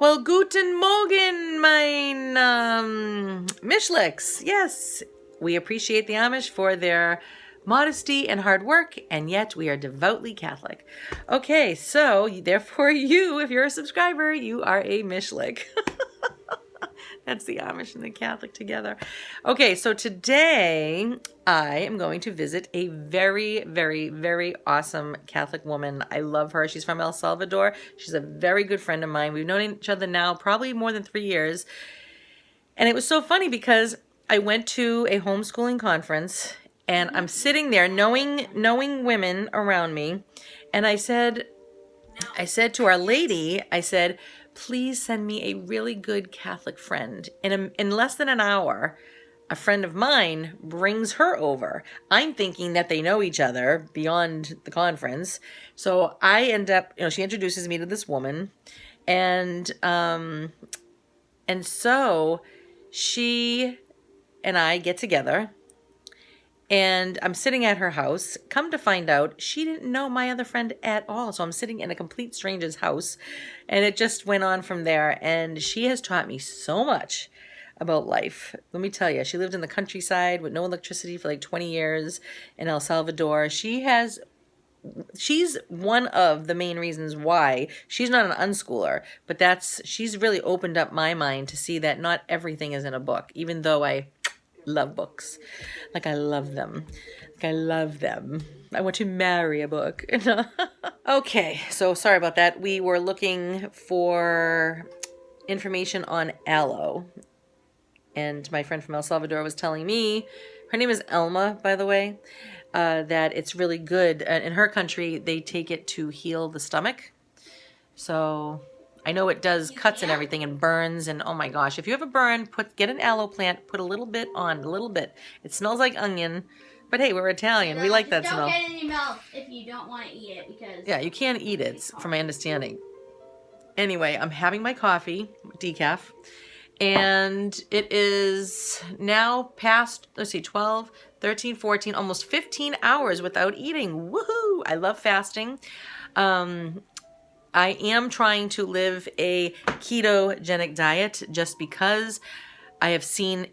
Well, guten Morgen, mein Mishlicks. Yes, we appreciate the Amish for their modesty and hard work, and yet we are devoutly Catholic. Okay, so therefore you, if you're a subscriber, you are a Mishlick. That's the Amish and the Catholic together. Okay, so today I am going to visit a very, very, very awesome Catholic woman. I love her. She's from El Salvador. She's a very good friend of mine. We've known each other now probably more than 3 years. And it was so funny because I went to a homeschooling conference and I'm sitting there knowing women around me. And I said to our lady, I said, please send me a really good Catholic friend. In less than an hour, a friend of mine brings her over. I'm thinking that they know each other beyond the conference. So I end up, she introduces me to this woman. And so she and I get together. And I'm sitting at her house. Come to find out, she didn't know my other friend at all. So I'm sitting in a complete stranger's house. And it just went on from there. And she has taught me so much about life. Let me tell you, she lived in the countryside with no electricity for like 20 years in El Salvador. She's one of the main reasons why she's not an unschooler. But she's really opened up my mind to see that not everything is in a book, even though I love books. Like I love them. I want to marry a book. Okay, so sorry about that. We were looking for information on aloe. And my friend from El Salvador was telling me, her name is Elma, by the way, that it's really good. In her country, they take it to heal the stomach. So I know it does cuts and everything and burns, and oh my gosh, if you have a burn, get an aloe plant, put a little bit on, a little bit. It smells like onion, but hey, we're Italian. We like that smell. Don't get it in your mouth if you don't want to eat it, because yeah, you can't eat it, from my understanding. Anyway, I'm having my coffee, decaf, and it is now past, 12, 13, 14, almost 15 hours without eating. Woohoo! I love fasting. I am trying to live a ketogenic diet just because I have seen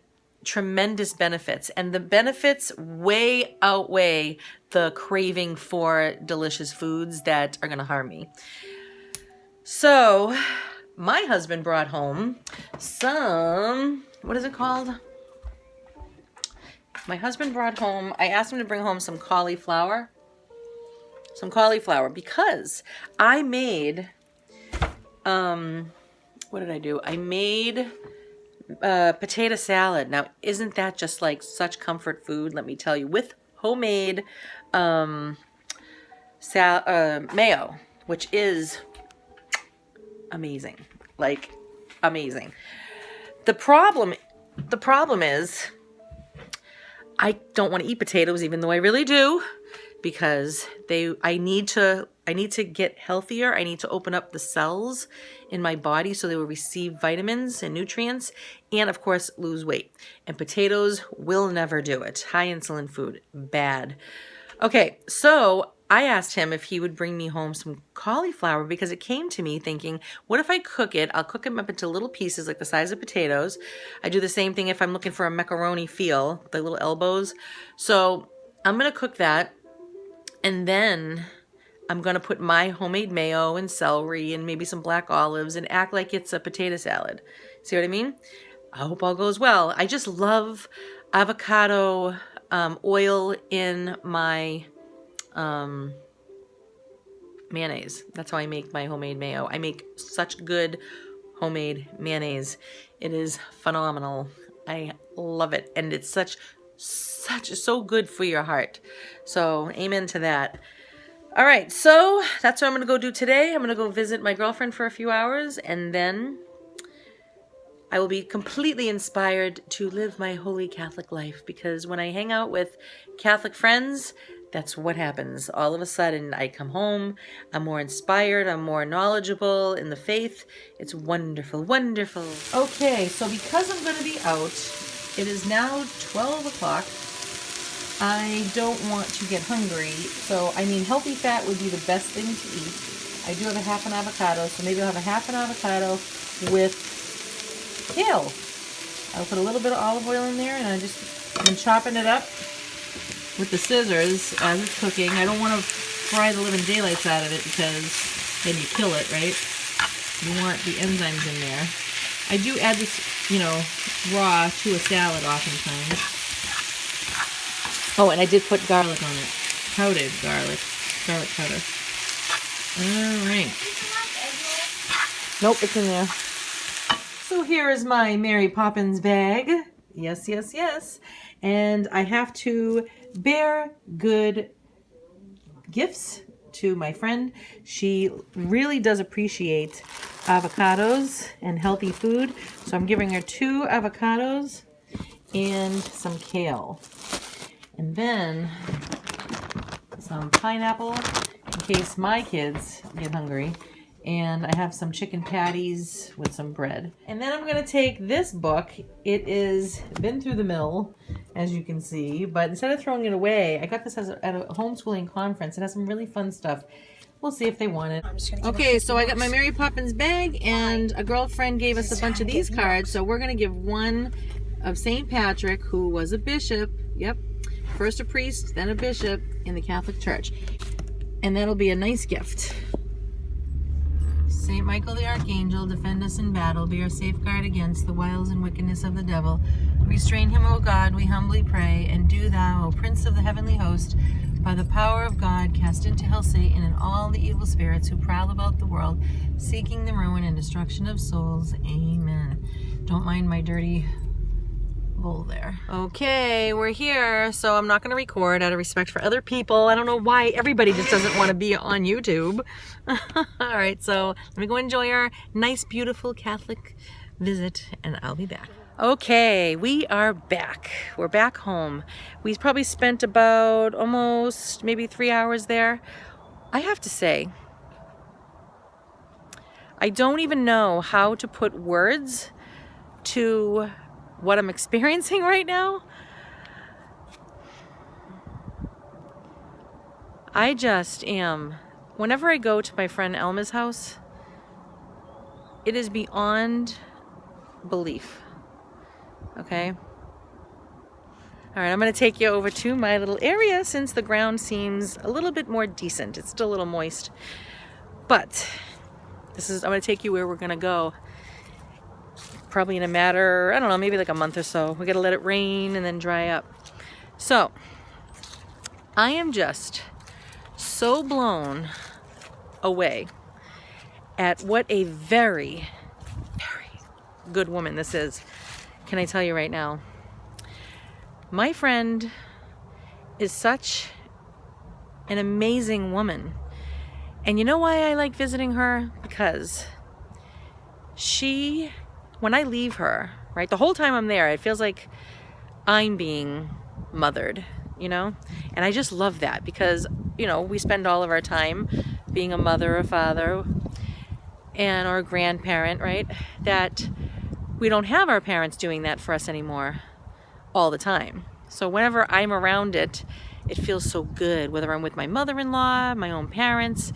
tremendous benefits, and the benefits way outweigh the craving for delicious foods that are going to harm me. So my husband brought home some, what is it called? My husband brought home, I asked him to bring home some cauliflower. Because I made, what did I do? I made potato salad. Now, isn't that just like such comfort food? Let me tell you, with homemade mayo, which is amazing, like amazing. The problem is I don't want to eat potatoes, even though I really do. Because I need to get healthier. I need to open up the cells in my body so they will receive vitamins and nutrients, and of course lose weight. And potatoes will never do it. High insulin food, bad. Okay, so I asked him if he would bring me home some cauliflower, because it came to me thinking, what if I cook it? I'll cook them up into little pieces like the size of potatoes. I do the same thing if I'm looking for a macaroni feel, the little elbows. So I'm gonna cook that. And then I'm going to put my homemade mayo and celery and maybe some black olives and act like it's a potato salad. See what I mean? I hope all goes well. I just love avocado oil in my mayonnaise. That's how I make my homemade mayo. I make such good homemade mayonnaise. It is phenomenal. I love it. And it's so good for your heart. So amen to that. All right, so that's what I'm going to go do today. I'm going to go visit my girlfriend for a few hours, and then I will be completely inspired to live my holy Catholic life, because when I hang out with Catholic friends, that's what happens. All of a sudden, I come home, I'm more inspired, I'm more knowledgeable in the faith. It's wonderful, wonderful. Okay, so because I'm going to be out, it is now 12 o'clock. I don't want to get hungry, so I mean healthy fat would be the best thing to eat. I do have a half an avocado, so maybe I'll have a half an avocado with kale. I'll put a little bit of olive oil in there, and I'm chopping it up with the scissors as it's cooking. I don't want to fry the living daylights out of it because then you kill it, right? You want the enzymes in there. I do add this, raw to a salad oftentimes. Oh, and I did put garlic on it. Powdered garlic powder. All right. Nope, it's in there. So here is my Mary Poppins bag. Yes, yes, yes. And I have to bear good gifts to my friend. She really does appreciate avocados and healthy food. So I'm giving her 2 avocados and some kale. And then some pineapple in case my kids get hungry. And I have some chicken patties with some bread. And then I'm going to take this book. It is been through the mill, as you can see. But instead of throwing it away, I got this at a homeschooling conference. It has some really fun stuff. We'll see if they want it. Okay, so I got my Mary Poppins bag, and a girlfriend gave us a bunch of these cards. So we're going to give one of St. Patrick, who was a bishop. Yep. First a priest, then a bishop in the Catholic Church. And that'll be a nice gift. Saint Michael the Archangel, defend us in battle, be our safeguard against the wiles and wickedness of the devil. Restrain him, O God, we humbly pray, and do thou, O Prince of the heavenly host, by the power of God, cast into hell Satan and all the evil spirits who prowl about the world, seeking the ruin and destruction of souls. Amen. Don't mind my dirty bowl there. Okay, we're here, so I'm not going to record out of respect for other people. I don't know why everybody just doesn't want to be on YouTube. All right, so let me go enjoy our nice, beautiful Catholic visit, and I'll be back. Okay, we are back. We're back home. We probably spent about almost maybe 3 hours there. I have to say, I don't even know how to put words to what I'm experiencing right now. I just am, whenever I go to my friend Elma's house, it is beyond belief. Okay? All right, I'm going to take you over to my little area since the ground seems a little bit more decent. It's still a little moist. But I'm going to take you where we're going to go. Probably in a matter, I don't know, maybe like a month or so. We got to let it rain and then dry up. So, I am just so blown away at what a very, very good woman this is. Can I tell you right now? My friend is such an amazing woman. And you know why I like visiting her? Because when I leave her, right, the whole time I'm there, it feels like I'm being mothered, And I just love that because, we spend all of our time being a mother or father or a grandparent, right? That we don't have our parents doing that for us anymore all the time. So whenever I'm around it feels so good, whether I'm with my mother-in-law, my own parents,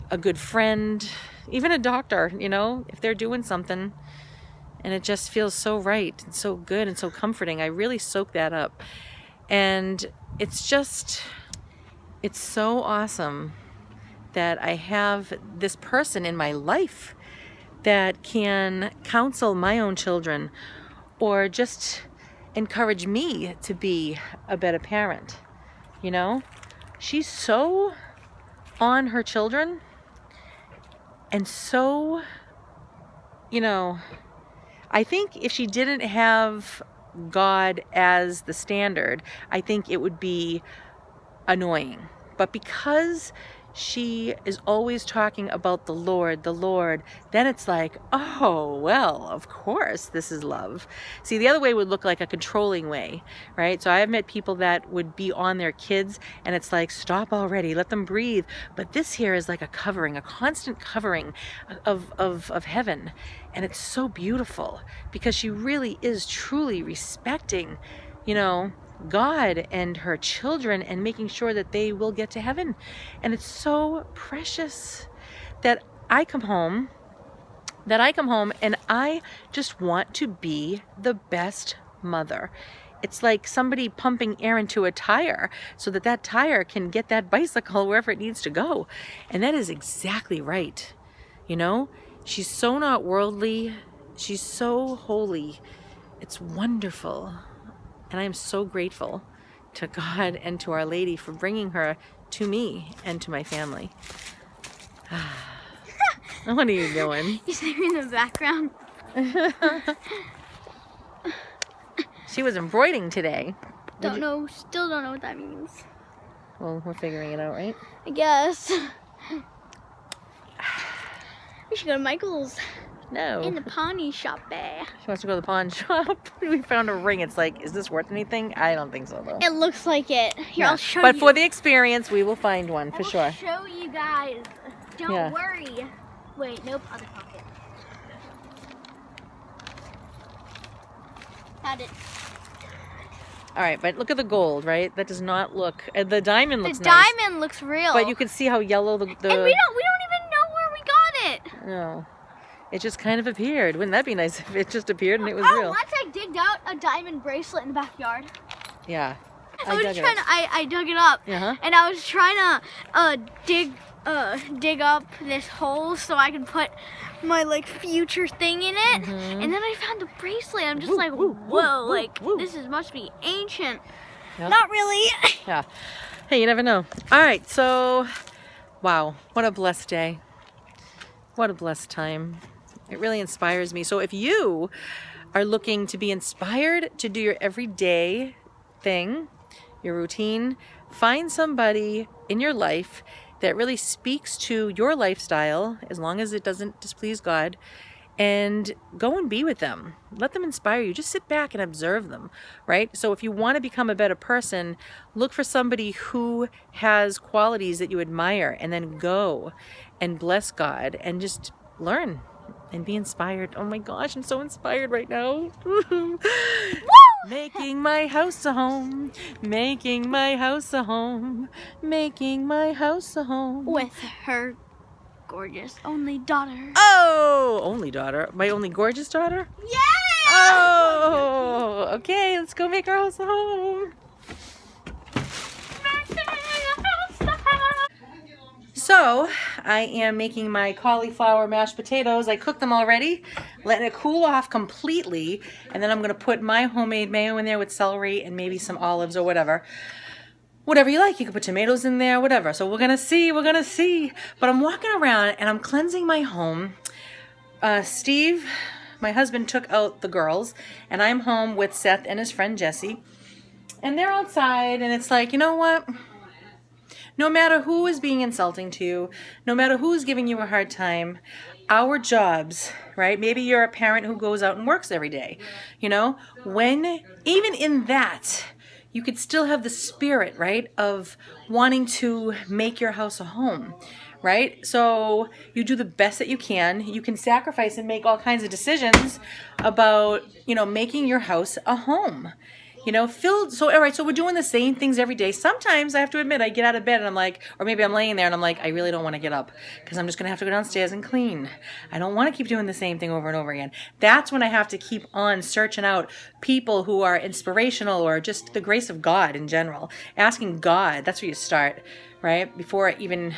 a good friend, even a doctor, if they're doing something. And it just feels so right and so good and so comforting. I really soak that up. And it's so awesome that I have this person in my life that can counsel my own children or just encourage me to be a better parent. She's so on her children and so, I think if she didn't have God as the standard, I think it would be annoying. But because she is always talking about the Lord, then it's like, oh, well, of course, this is love. See, the other way would look like a controlling way, right? So I have met people that would be on their kids and it's like, stop already, let them breathe. But this here is like a covering, a constant covering of heaven. And it's so beautiful because she really is truly respecting, God and her children and making sure that they will get to heaven. And it's so precious that I come home and I just want to be the best mother. It's like somebody pumping air into a tire so that that tire can get that bicycle wherever it needs to go. And that is exactly right. You know, she's so not worldly. She's so holy. It's wonderful. And I am so grateful to God and to Our Lady for bringing her to me and to my family. What are you doing? You see me in the background. She was embroidering today. Don't know. Still don't know what that means. Well, we're figuring it out, right? I guess. We should go to Michael's No. in the pawnee shop there. She wants to go to the pawn shop. We found a ring. It's like, is this worth anything? I don't think so, though. It looks like it. Here, Yeah. I'll show But you. for the experience, we will find one for sure. I'll show you guys. Don't Yeah. worry. Wait, nope, other pocket. Found it. All right, but look at the gold, right? That does not look. The diamond The looks nice. diamond looks real. But you can see how yellow the. and we don't even know where we got it. No. It just kind of appeared. Wouldn't that be nice if it just appeared and it was Oh, real? once I digged out a diamond bracelet in the backyard. Yeah. I was dug it trying up. to, I dug it up, Uh-huh. and I was trying to dig up this hole so I could put my like future thing in it. Mhm. And then I found the bracelet. I'm just Woo, like, woo, whoa, woo, like woo. this is must be ancient. Yep. Not really. Yeah. Hey, you never know. All right, so, wow, what a blessed day. What a blessed time. It really inspires me. So if you are looking to be inspired to do your everyday thing, your routine, find somebody in your life that really speaks to your lifestyle, as long as it doesn't displease God, and go and be with them. Let them inspire you. Just sit back and observe them, right? So if you want to become a better person, look for somebody who has qualities that you admire, and then go and bless God and just learn and be inspired. Oh my gosh, I'm so inspired right now. Making my house a home, making my house a home, making my house a home. With her gorgeous only daughter. Oh, only daughter. My only gorgeous daughter? Yeah! Oh, okay, let's go make our house a home. So, I am making my cauliflower mashed potatoes. I cooked them already, letting it cool off completely, and then I'm going to put my homemade mayo in there with celery and maybe some olives or whatever. Whatever you like. You can put tomatoes in there, whatever. So we're going to see. But I'm walking around and I'm cleansing my home. Steve, my husband, took out the girls, and I'm home with Seth and his friend Jesse. And they're outside, and it's like, you know what? No matter who is being insulting to you, no matter who's giving you a hard time, our jobs, right? Maybe you're a parent who goes out and works every day. You know, when, even in that, you could still have the spirit, right, of wanting to make your house a home, right? So you do the best that you can. You can sacrifice and make all kinds of decisions about, you know, making your house a home. You know, so all right, so we're doing the same things every day. Sometimes I have to admit, I get out of bed and I'm like, or maybe I'm laying there and I'm like, I really don't want to get up because I'm just going to have to go downstairs and clean. I don't want to keep doing the same thing over and over again. That's when I have to keep on searching out people who are inspirational or just the grace of God in general. Asking God, that's where you start, right? Before even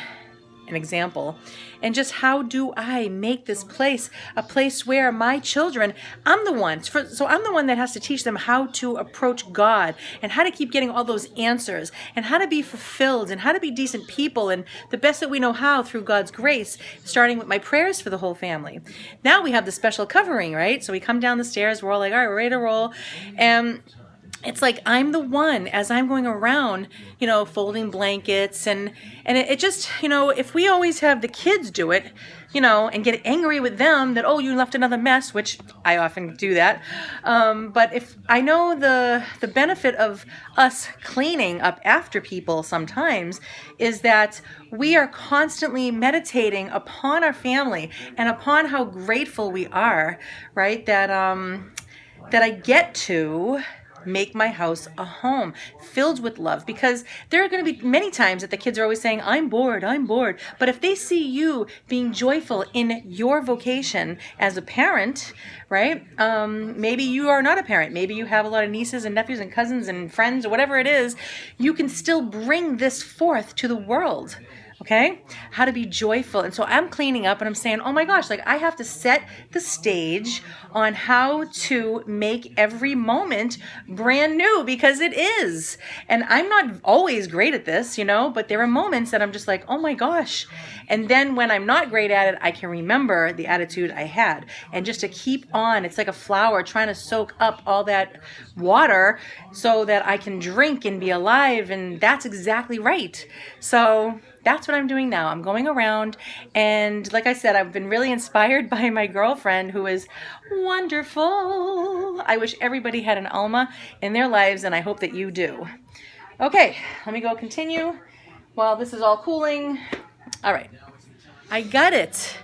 an example. And just how do I make this place a place where my children, I'm the one that has to teach them how to approach God and how to keep getting all those answers and how to be fulfilled and how to be decent people and the best that we know how through God's grace, starting with my prayers for the whole family. Now we have the special covering, right? So we come down the stairs, we're all like, all right, we're ready to roll. And it's like I'm the one, as I'm going around, you know, folding blankets and it just, you know, if we always have the kids do it, you know, and get angry with them that, oh, you left another mess, which I often do that. But if I know the benefit of us cleaning up after people sometimes is that we are constantly meditating upon our family and upon how grateful we are, right? That I get to make my house a home filled with love, because there are going to be many times that the kids are always saying, I'm bored, I'm bored. But if they see you being joyful in your vocation as a parent, right? Maybe you are not a parent. Maybe you have a lot of nieces and nephews and cousins and friends or whatever it is. You can still bring this forth to the world. Okay, how to be joyful. And so I'm cleaning up and I'm saying, oh my gosh, like I have to set the stage on how to make every moment brand new, because it is. And I'm not always great at this, you know, but there are moments that I'm just like, oh my gosh. And then when I'm not great at it, I can remember the attitude I had. And just to keep on, it's like a flower trying to soak up all that water so that I can drink and be alive. And that's exactly right. So that's what I'm doing now. I'm going around, and like I said, I've been really inspired by my girlfriend, who is wonderful. I wish everybody had an Alma in their lives, and I hope that you do. Okay, let me go continue while this is all cooling. All right, I got it.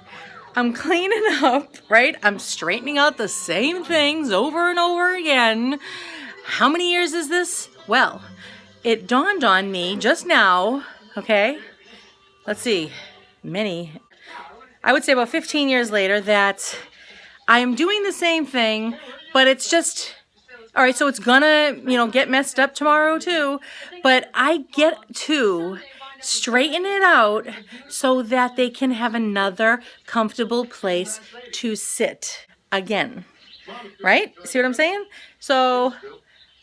I'm cleaning up, right? I'm straightening out the same things over and over again. How many years is this? Well, it dawned on me just now, okay? Let's see, I would say about 15 years later, that I am doing the same thing, but it's just, all right, so it's gonna, get messed up tomorrow too, but I get to straighten it out so that they can have another comfortable place to sit again, right? See what I'm saying? So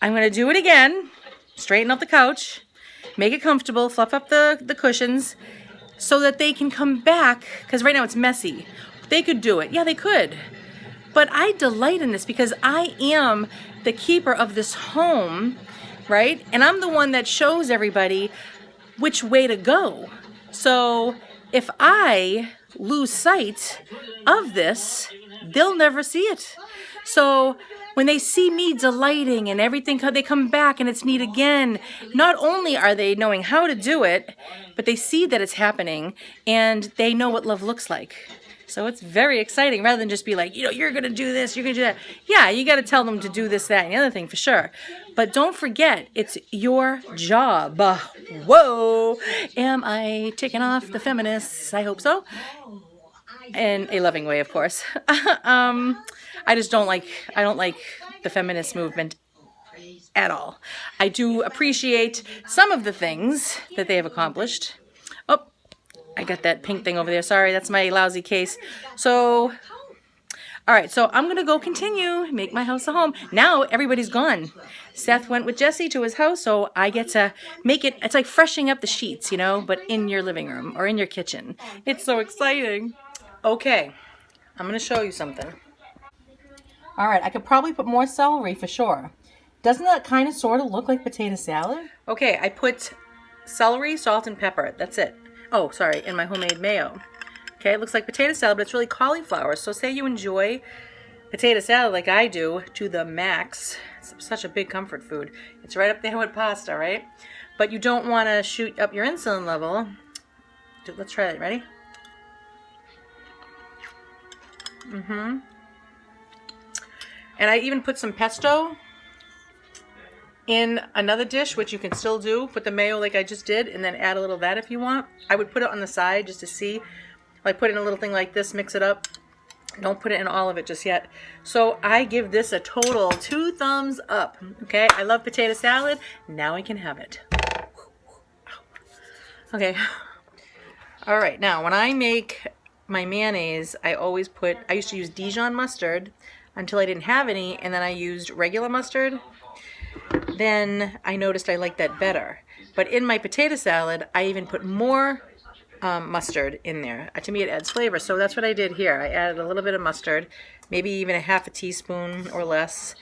I'm gonna do it again, straighten out the couch, make it comfortable, fluff up the cushions, so that they can come back, because right now it's messy. They could do it. Yeah, they could. But I delight in this because I am the keeper of this home, right? And I'm the one that shows everybody which way to go. So if I lose sight of this, they'll never see it. So when they see me delighting and everything, they come back and it's neat again. Not only are they knowing how to do it, but they see that it's happening and they know what love looks like. So it's very exciting, rather than just be like, you're going to do this, you're going to do that. Yeah, you got to tell them to do this, that, and the other thing for sure. But don't forget, it's your job. Whoa, am I taking off the feminists? I hope so. In a loving way, of course. I don't like the feminist movement at all. I do appreciate some of the things that they have accomplished. Oh, I got that pink thing over there. Sorry, that's my lousy case. So, all right, so I'm going to go continue, make my house a home. Now everybody's gone. Seth went with Jesse to his house, so I get to make it, it's like freshening up the sheets, but in your living room or in your kitchen. It's so exciting. Okay, I'm going to show you something. All right, I could probably put more celery for sure. Doesn't that kind of sort of look like potato salad? Okay, I put celery, salt, and pepper. That's it. Oh, sorry, and my homemade mayo. Okay, it looks like potato salad, but it's really cauliflower. So say you enjoy potato salad like I do to the max. It's such a big comfort food. It's right up there with pasta, right? But you don't want to shoot up your insulin level. Let's try it. Ready? And I even put some pesto in another dish, which you can still do. Put the mayo like I just did, and then add a little of that if you want. I would put it on the side just to see. Like put in a little thing like this, mix it up. Don't put it in all of it just yet. So I give this a total 2 thumbs up. Okay, I love potato salad. Now I can have it. Okay. All right, now when I make my mayonnaise, I used to use Dijon mustard until I didn't have any, and then I used regular mustard. Then I noticed I liked that better. But in my potato salad, I even put more mustard in there. To me, it adds flavor. So that's what I did here. I added a little bit of mustard, maybe even a half a teaspoon or less.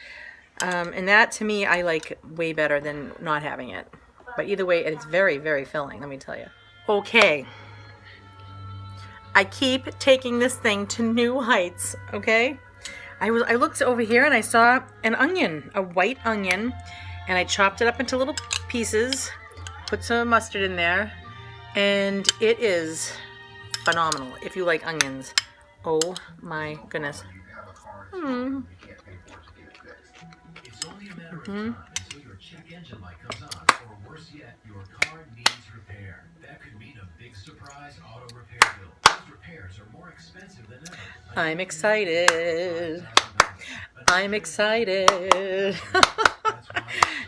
And that, to me, I like way better than not having it. But either way, it's very, very filling, let me tell you. Okay. I keep taking this thing to new heights, okay? I looked over here and I saw an onion, a white onion, and I chopped it up into little pieces, put some mustard in there, and it is phenomenal if you like onions. Oh my goodness. Mhm. I'm excited. I'm excited.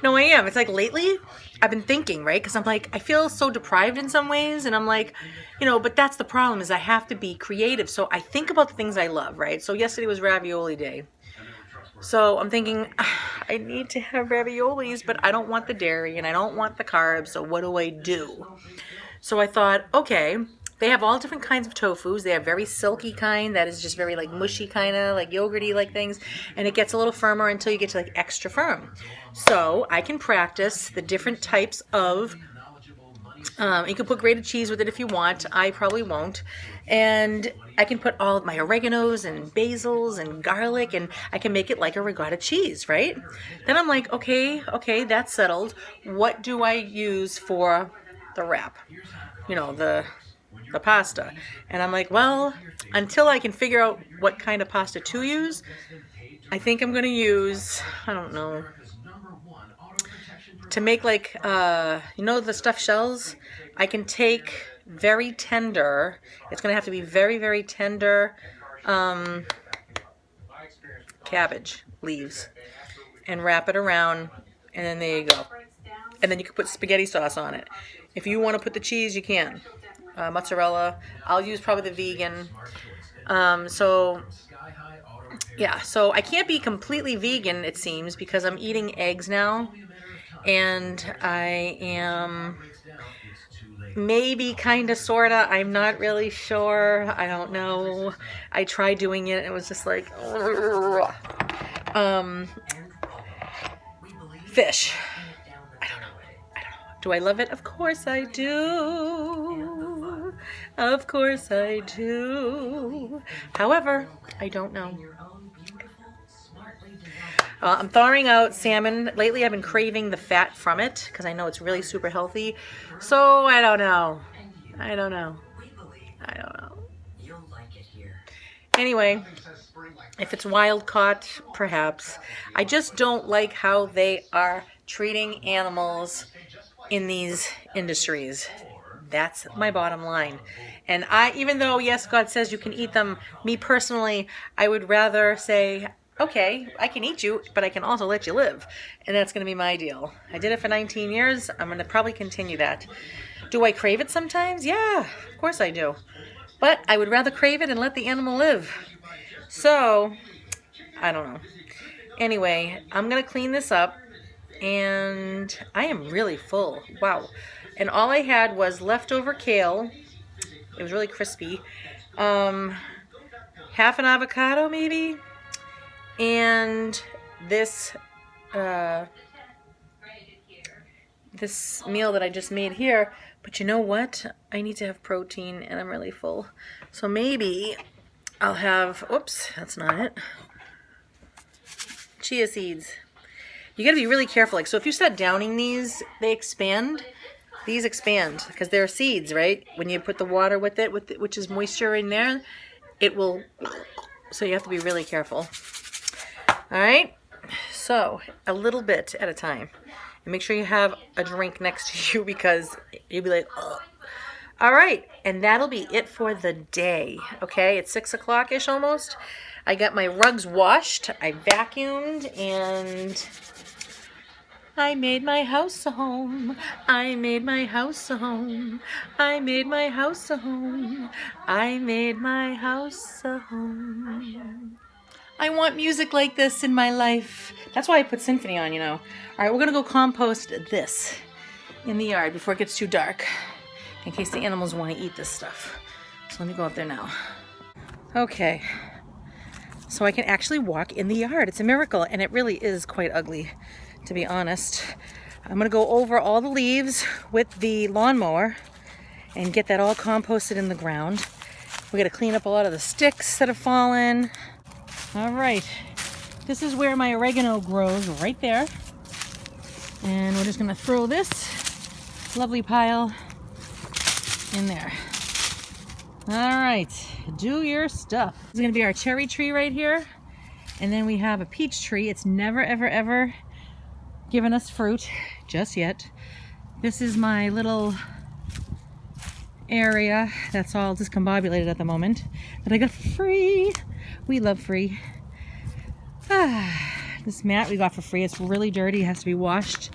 No, I am. It's like lately I've been thinking, right? Because I'm like, I feel so deprived in some ways. And I'm like, but that's the problem is I have to be creative. So I think about the things I love, right? So yesterday was ravioli day. So I'm thinking, I need to have raviolis, but I don't want the dairy and I don't want the carbs. So what do I do? So I thought, okay, they have all different kinds of tofus. They have very silky kind that is just very like mushy kind of like yogurty like things. And it gets a little firmer until you get to like extra firm. So I can practice the different types of, you can put grated cheese with it if you want. I probably won't. And I can put all of my oreganos and basils and garlic and I can make it like a ricotta cheese, right? Then I'm like, okay, that's settled. What do I use for the wrap? The pasta. And I'm like, well, until I can figure out what kind of pasta to use, I think I'm going to use, I don't know, to make like, the stuffed shells, I can take very tender, it's going to have to be very, very tender cabbage leaves and wrap it around, and then there you go. And then you can put spaghetti sauce on it. If you want to put the cheese, you can. Mozzarella. I'll use probably the vegan. So I can't be completely vegan, it seems, because I'm eating eggs now. And I am maybe kind of, sort of. I'm not really sure. I don't know. I tried doing it. And it was just like, fish. I don't know. Do I love it? Of course I do. Of course I do. However, I don't know. I'm thawing out salmon. Lately I've been craving the fat from it because I know it's really super healthy. So I don't know. Anyway, if it's wild caught, perhaps. I just don't like how they are treating animals in these industries. That's my bottom line. And even though, yes, God says you can eat them, me personally, I would rather say, okay, I can eat you, but I can also let you live. And that's going to be my deal. I did it for 19 years. I'm going to probably continue that. Do I crave it sometimes? Yeah, of course I do. But I would rather crave it and let the animal live. So, I don't know. Anyway, I'm going to clean this up. And I am really full. Wow. And all I had was leftover kale. It was really crispy. Half an avocado, maybe. And this meal that I just made here. But you know what? I need to have protein and I'm really full. So maybe I'll have, oops, that's not it. Chia seeds. You gotta be really careful. Like, so if you start downing these, they expand. These expand because they're seeds, right? When you put the water with it, which is moisture in there, it will. So you have to be really careful. All right. So a little bit at a time, and make sure you have a drink next to you because you'll be like, oh. All right, and that'll be it for the day. Okay, it's 6 o'clock-ish almost. I got my rugs washed. I vacuumed and I made my house a home. I made my house a home. I made my house a home. I made my house a home. I want music like this in my life. That's why I put symphony on, All right, we're going to go compost this in the yard before it gets too dark in case the animals want to eat this stuff. So let me go up there now. Okay. So I can actually walk in the yard. It's a miracle, and it really is quite ugly, to be honest. I'm going to go over all the leaves with the lawnmower and get that all composted in the ground. We got to clean up a lot of the sticks that have fallen. All right. This is where my oregano grows, right there. And we're just going to throw this lovely pile in there. All right. Do your stuff. This is going to be our cherry tree right here. And then we have a peach tree. It's never, ever, ever given us fruit just yet. This is my little area that's all discombobulated at the moment that I got for free. We love free. This mat we got for free. It's really dirty. It has to be washed.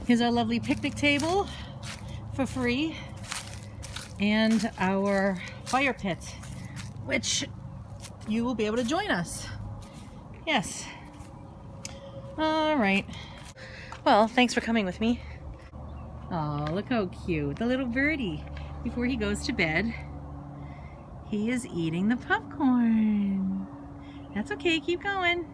Here's our lovely picnic table for free. And our fire pit, which you will be able to join us. Yes. All right. Well, thanks for coming with me. Oh, look how cute. The little birdie. Before he goes to bed, he is eating the popcorn. That's okay. Keep going.